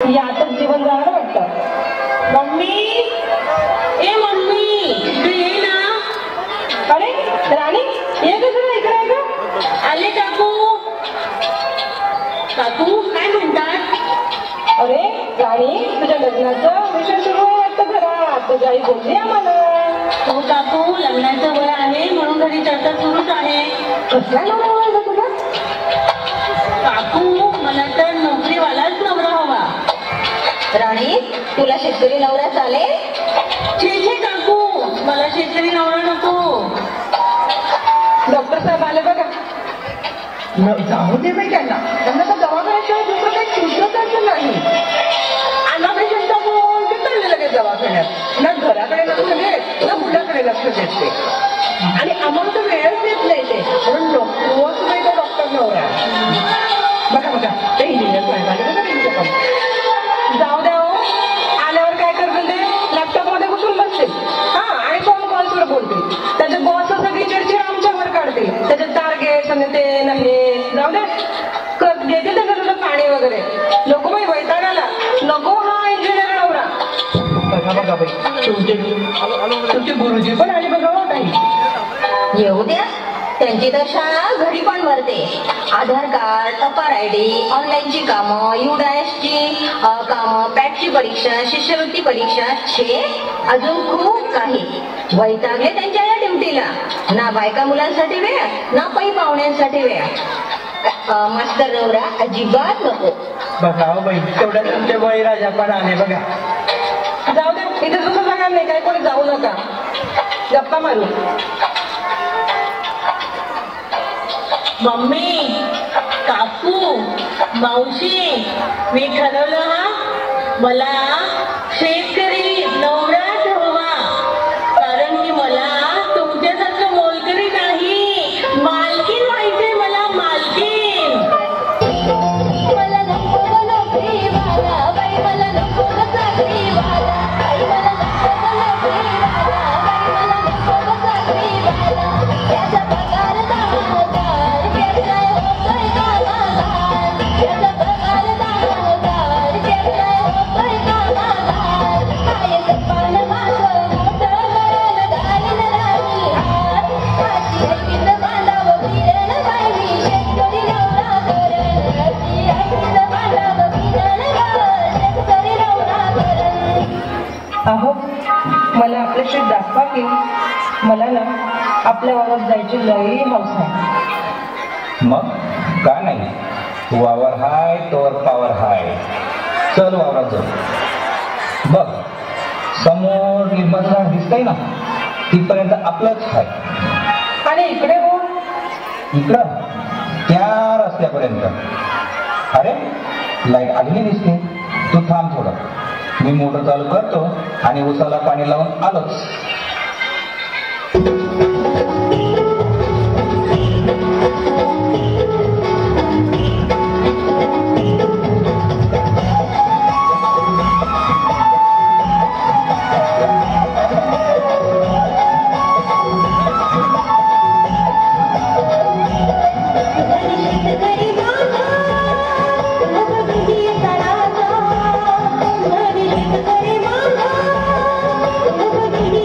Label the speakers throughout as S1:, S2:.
S1: यातच जीवन जाणं वाटतं. मम्मी, ए मम्मी, तू ये ना. अरे राणी, ये ग तुला इकडे आहे का? आले काकू. काकू काय म्हणतात? अरे राणी, तुझ्या लग्नाचं विषय सुरू आहे वाटतं घरात. तुझी आई बोलली आम्हाला. हो काकू, लग्नाचं वय आहे म्हणून घरी चर्चा सुरूच आहे. कसला नवरा हवा तुला? काकू, मला तर नोकरीवालाच नवरा हवा.
S2: राणी, तुला शेतकरी नवरा चालेल?
S1: छे छे काकू, मला शेतकरी नवरा नको. डॉक्टर साहेब आले बघा. जाऊ दे बाई त्यांना तर दवाखान्याशिवाय दुसरं काही सुचतच नाही. अनापेशंट बोल ते चालले लगेच दवाखान्यात. ना घराकडे लक्ष देत ना मुलाकडे लक्ष देते. आणि आम्हाला तर वेळच देत नाही ते. म्हणून नकोच नाही तो डॉक्टर नवरा. बघा बघा ते इंजिनियर साहेब आले बघा त्यांचं काम. जाऊ द्या हो, आल्यावर काय करतील ते लॅपटॉप मध्ये घुसून बसतील. हा, आणि फोन कॉलवर बोलतील. त्याचे बॉस सगळी चिडचिड आमच्यावर काढतील. त्याचे टार्गेट आणि ते नाही. जाऊ दे, घेतील त्याचं तुझं पाणी वगैरे. नको बाई, वैताग आला. नको हा इंजिनियर नवरा. बघा बघा बाई, तुमचे गुरुजी पण आले बघा हो ताई.
S2: येऊ द्या, त्यांची तर शाळा घरी पण भरते. आधार कार्ड, अपार आयडी, ऑनलाईनची कामं, युडाएसची कामं, पॅटची परीक्षा, शिष्यवृत्ती परीक्षा, छे अजून खूप काही. वैतागले त्यांच्या या ड्युटीला. ना बायका मुलांसाठी वेळ, ना पै पाहुण्यांसाठी वेळ. मास्तर नवरा अजिबात नको.
S1: बघा हो बाई, तेवढ्या तुमचे बळीराजा पण आले बघा. जाऊ दे, इथे तुझं जाणार नाही काय, कोणी जाऊ नका. गप्पा मारू. मम्मी, काकू, मावशी, मी ठरवलं हा, मला शेतकरी नवराच हवा. कारण की मला तुमच्यासारखं मोलकरी नाही, मालकीन व्हायचंय मला, मालकीन.
S2: मला नको नोकरीवाला, बाई मला नको चाकरीवाला, बाई मला नको नोकरीवाला, बाई मला नको चाकरीवाला. त्याचा पगार 10,000, केवढा होतोय कामाला. त्याचा पगार 10,000, केवढा होतोय कामाला. काय पान माझं मोठं घराला घालीन राणी हात. माझी ऐकीन बांधावं फिरण बाई, मी शेतकरी नवरा करण. माझी ऐकीन बांधावं फिरण गं, शेतकरी नवरा करण.
S1: अहो, मला आपलं शेत दाखवा की. मला ना आपल्या वावरात जायची लई हौस आहे.
S3: मग का नाही, वावर हाय तोवर पावर हाय. चल वावरात जाऊ. बघ, समोर निर्माण दिसतंय ना, तिथपर्यंत आपलंच हाय.
S1: आणि इकडे हो,
S3: इकडं त्या रस्त्यापर्यंत. अरे लाईट आलेली दिसते. तू थांब थोडं, मी मोटर चालू करतो आणि उसाला पाणी लावून आलोच.
S2: शेतकरी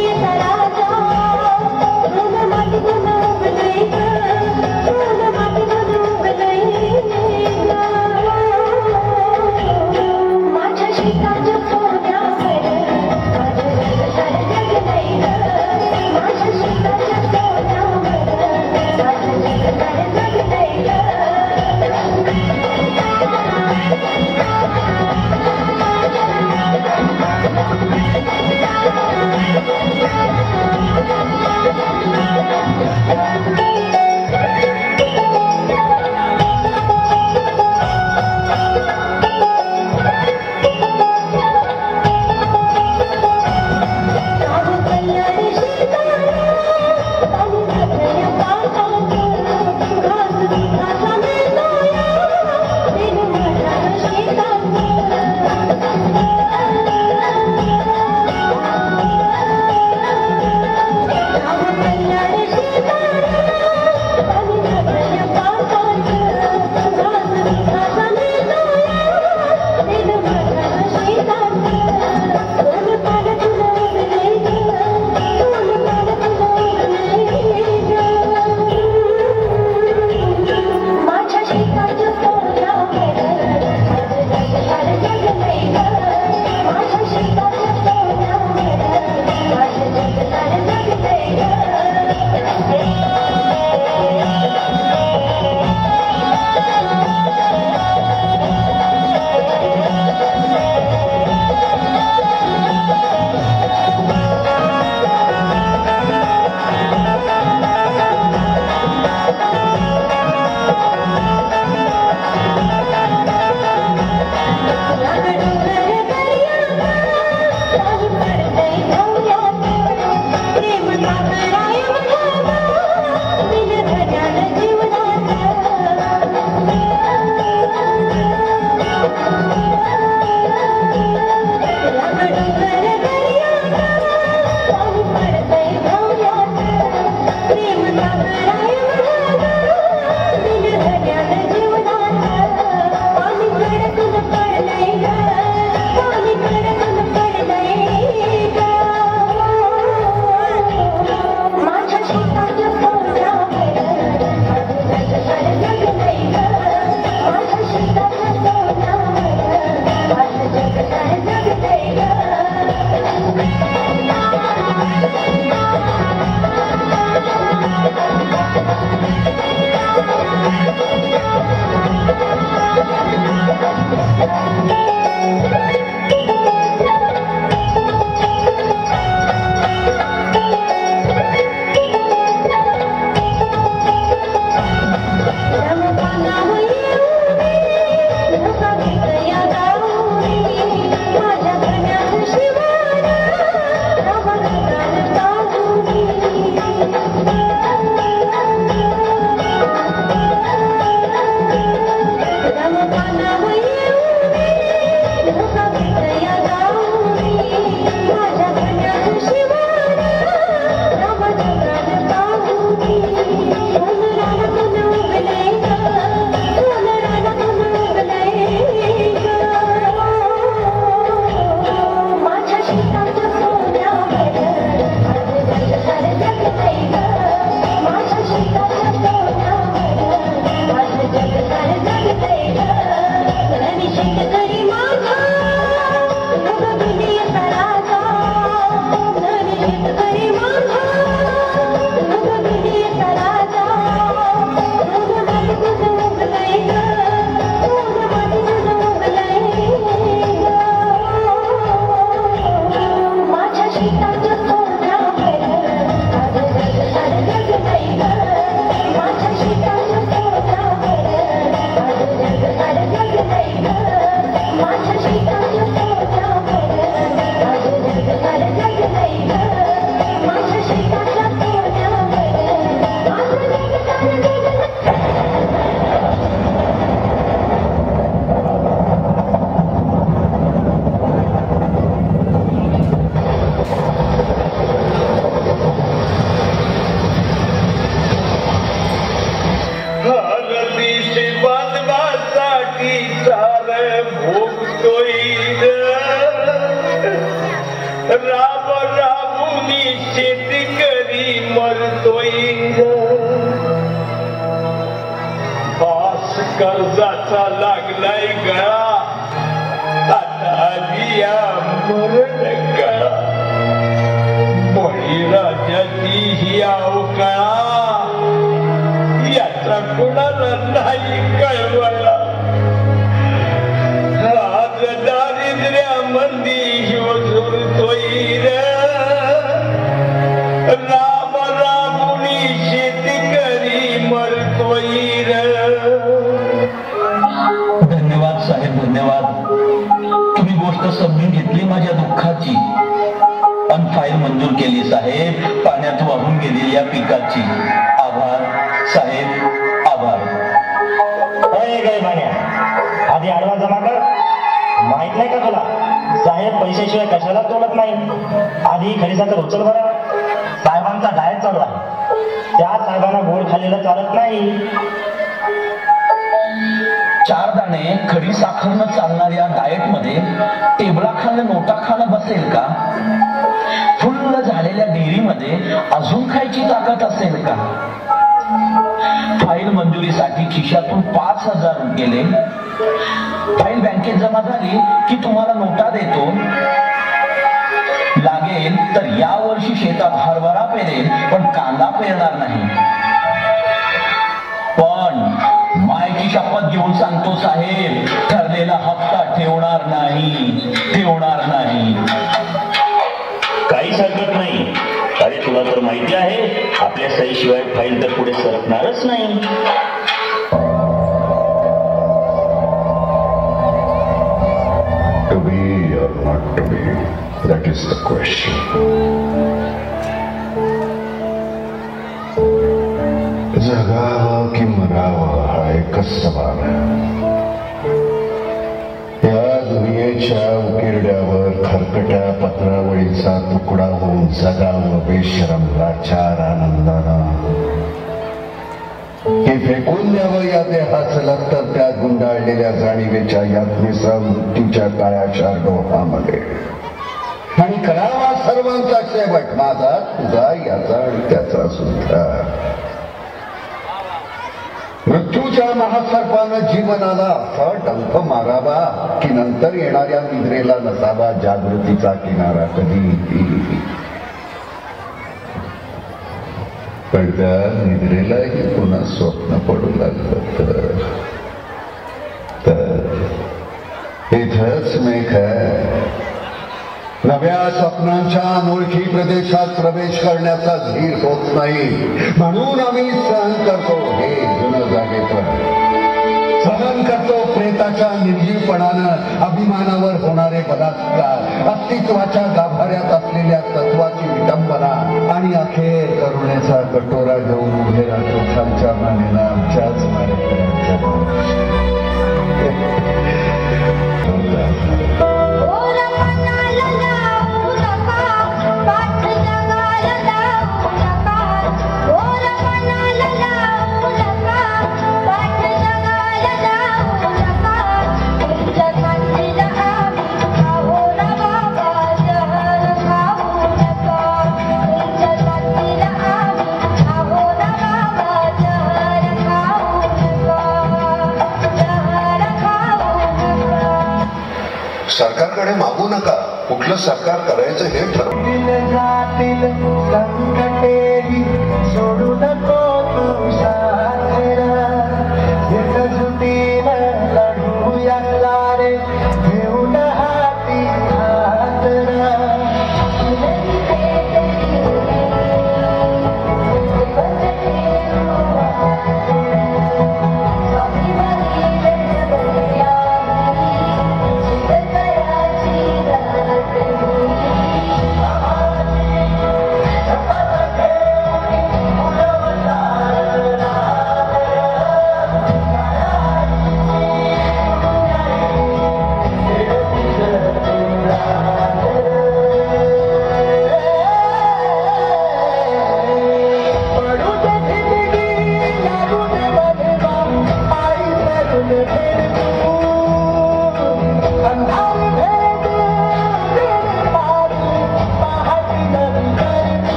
S4: कर्जाचा लागलाय गळा आता आधी या मरण गळा बळीराजाची ही अवकाळा याचा कुणाला नाही कळवला आज दारिद्र्यामंदी ह्यो झुरतोय रे राम रामुनी शेतकरी मरतोय रे.
S3: धन्यवाद साहेब, धन्यवाद. तुम्ही गोष्ट समजून घेतली माझ्या दुःखाची आणि फाईल मंजूर केली साहेब पाण्यात वाहून गेलेल्या पिकाची. आभार साहेब, आभार.
S5: आधी ऍडव्हान्स जमा कर. माहित नाही का तुला साहेब पैशाशिवाय कशाला तोडत नाही. आधी खरेदीचा उचल बरं. साहेबांचा डाएट चालू आहे. त्या साहेबांना गोड खाल्लेलं चालत नाही.
S3: 4 दाणे खडी साखरनं चालणाऱ्या डाएट मध्ये टेबला खाणं नोटा खाणं बसेल का? फुल्ल झालेल्या डेअरीमध्ये अजून खायची ताकद असेल का? फाईल मंजुरीसाठी खिशातून 5,000 गेले. फाईल बँकेत जमा झाली की तुम्हाला नोटा देतो. लागेल तर या वर्षी शेतात हरभरा पेरेल पण कांदा पेरणार नाही. पण मायची शपथ घेऊन सांगतो साहेब, ठरलेला हप्ता ठेवणार नाही, ठेवणार नाही.
S5: काहीच हरकत नाही. अरे तुला तर माहिती आहे आपल्या सहीशिवाय फाईल तर पुढे सरकणारच नाही.
S4: To be or not to be, that is the question. जगावं की मरावं हा एकच सवाल आहे. या दुनियेच्या उकिरड्यावर खरकट्या पत्रावळीचा तुकडा होऊन जगावं बेशरम लाचार आनंदानं हे फेकून द्यावं या देहाचं तर त्या गुंडाळलेल्या जाणीवेच्या यातनेचा मृत्यूच्या काळाच्या डोहामध्ये आणि करावा सर्वांचा शेवट माझा तुझा याचा आणि त्याचा सुद्धा. मृत्यूच्या महासर्पानं जीवनाला असा डंख मारावा की नंतर येणाऱ्या निद्रेला नसावा जागृतीचा किनारा कधी. पण त्या निद्रेलाही पुन्हा स्वप्न पडू लागलं तर इथंच मेघ आहे. नव्या स्वप्नांच्या अनोळखी प्रदेशात प्रवेश करण्याचा धीर होत नाही म्हणून आम्ही सहन करतो. हे जुनं जागेपण सहन करतो. प्रेताच्या निर्जीवपणानं अभिमानावर होणारे बलात्कार, अस्तित्वाच्या गाभाऱ्यात असलेल्या तत्वाची विडंबना आणि अखेर करुणेचा कटोरा घेऊन उभे राहतो खालच्या मानेला आमच्याच मारेकऱ्यांच्या.
S6: सरकारकडे मागू नका. कुठलं सरकार करायचं हे ठरवून
S7: सोडू नको तू लढूया रे घेऊन हाती हात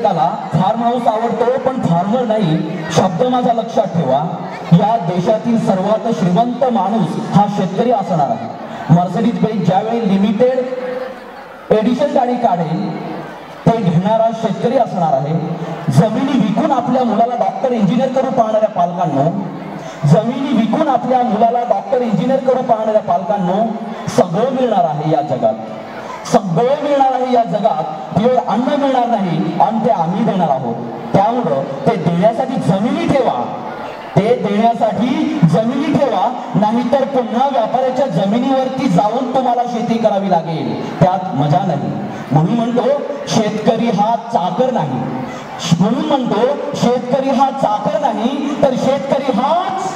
S8: प्रत्येकाला फार्म हाऊस आवडतो, पण फार्मर नाही. शब्द माझा लक्षात ठेवा. या देशातील सर्वात श्रीमंत माणूस हा शेतकरी असणार आहे. मर्सिडीज बेंझ ज्यावेळी लिमिटेड एडिशन गाडी काढेल ते घेणारा शेतकरी असणार आहे. जमिनी विकून आपल्या मुलाला डॉक्टर इंजिनियर करू पाहणाऱ्या पालकांनो, जमिनी विकून आपल्या मुलाला डॉक्टर इंजिनियर करू पाहणाऱ्या पालकांनो, सगळं मिळणार आहे या जगात. सगळं मिळणार आहे या जगात. केवळ अन्न मिळणार नाही आणि ते आम्ही देणार आहोत. त्यामुळं ते देण्यासाठी जमिनी ठेवा, ते देण्यासाठी जमिनी ठेवा, नाहीतर पुन्हा व्यापाऱ्याच्या जमिनीवरती जाऊन तुम्हाला शेती करावी लागेल. त्यात मजा नाही. म्हणून म्हणतो शेतकरी हा चाकर नाही. म्हणून म्हणतो शेतकरी हा चाकर नाही, तर शेतकरी हाच